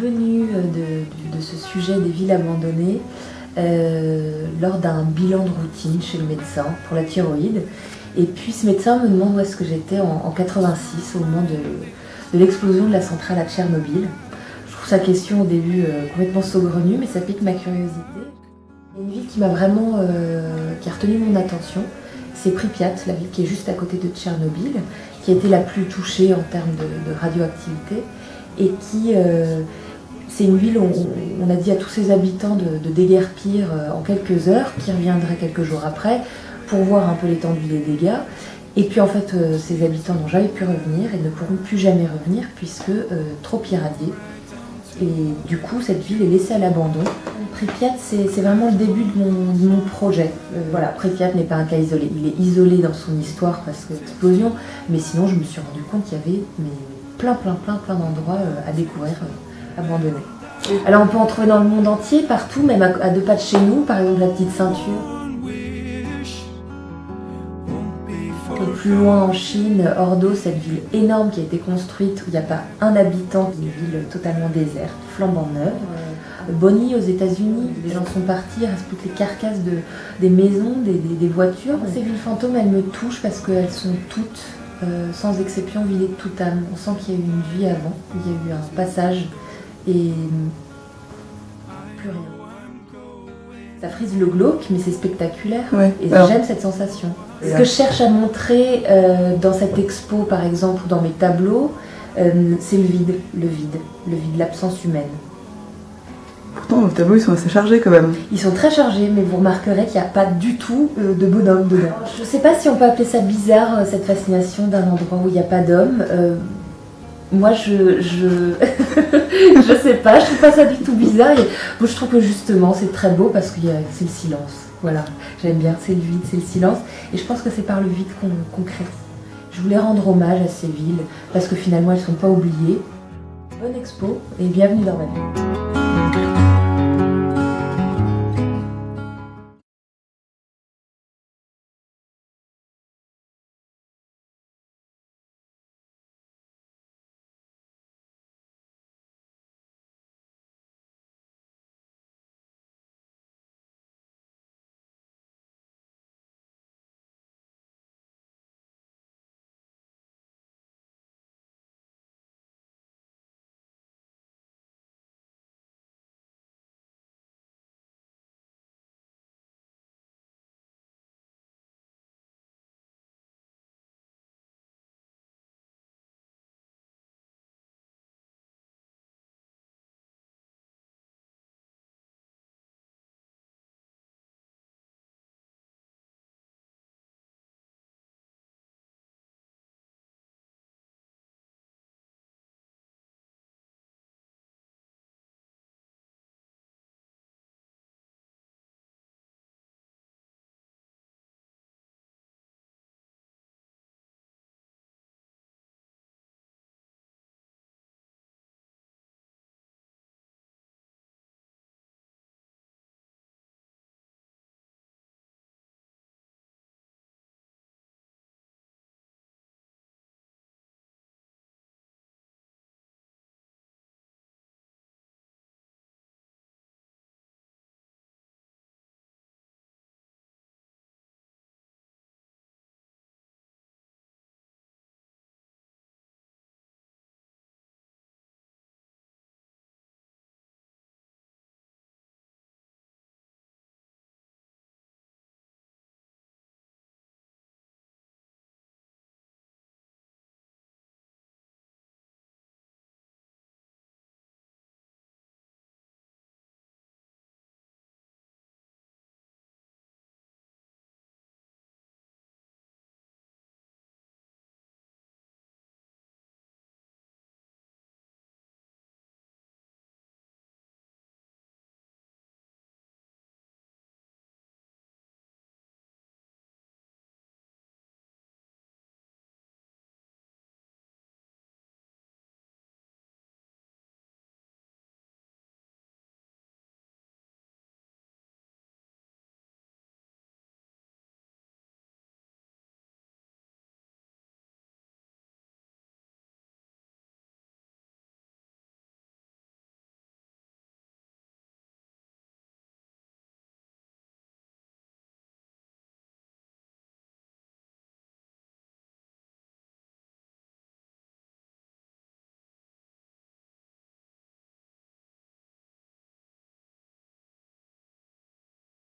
Venue de ce sujet des villes abandonnées lors d'un bilan de routine chez le médecin pour la thyroïde. Et puis ce médecin me demande où est-ce que j'étais en 86 au moment de l'explosion de la centrale à Tchernobyl. Je trouve sa question au début complètement saugrenue, mais ça pique ma curiosité. Il y a une ville qui m'a vraiment qui a retenu mon attention, c'est Pripyat, la ville qui est juste à côté de Tchernobyl, qui a été la plus touchée en termes de radioactivité et qui c'est une ville où on a dit à tous ses habitants de déguerpir en quelques heures, qui reviendraient quelques jours après pour voir un peu l'étendue des dégâts. Et puis en fait, ces habitants n'ont jamais pu revenir et ne pourront plus jamais revenir puisque trop irradiés. Et du coup, cette ville est laissée à l'abandon. Pripyat, c'est vraiment le début de mon projet. Voilà, Pripyat n'est pas un cas isolé. Il est isolé dans son histoire parce que l'explosion, mais sinon je me suis rendu compte qu'il y avait plein d'endroits à découvrir. Abandonnés. Alors on peut en trouver dans le monde entier, partout, même à 2 pas de chez nous, par exemple la Petite Ceinture. Et plus loin en Chine, Ordo, cette ville énorme qui a été construite où il n'y a pas un habitant, une ville totalement déserte, flambant neuve. Bonny aux États-Unis, les gens sont partis, il reste plus que les carcasses des maisons, des voitures. Ces villes fantômes, elles me touchent parce qu'elles sont toutes, sans exception, vidées de toute âme. On sent qu'il y a eu une vie avant, il y a eu un passage. Et plus rien. Ça frise le glauque, mais c'est spectaculaire. Ouais. Et j'aime cette sensation. Ce que je cherche à montrer dans cette expo, par exemple, ou dans mes tableaux, c'est le vide, l'absence humaine. Pourtant, vos tableaux, ils sont assez chargés quand même. Ils sont très chargés, mais vous remarquerez qu'il n'y a pas du tout de bonhomme dedans. Je ne sais pas si on peut appeler ça bizarre, cette fascination d'un endroit où il n'y a pas d'homme. Moi, je sais pas, je trouve pas ça du tout bizarre. Et moi, je trouve que justement, c'est très beau parce que c'est le silence. Voilà, j'aime bien, c'est le vide, c'est le silence. Et je pense que c'est par le vide qu'on crée. Je voulais rendre hommage à ces villes parce que finalement, elles ne sont pas oubliées. Bonne expo et bienvenue dans ma vie.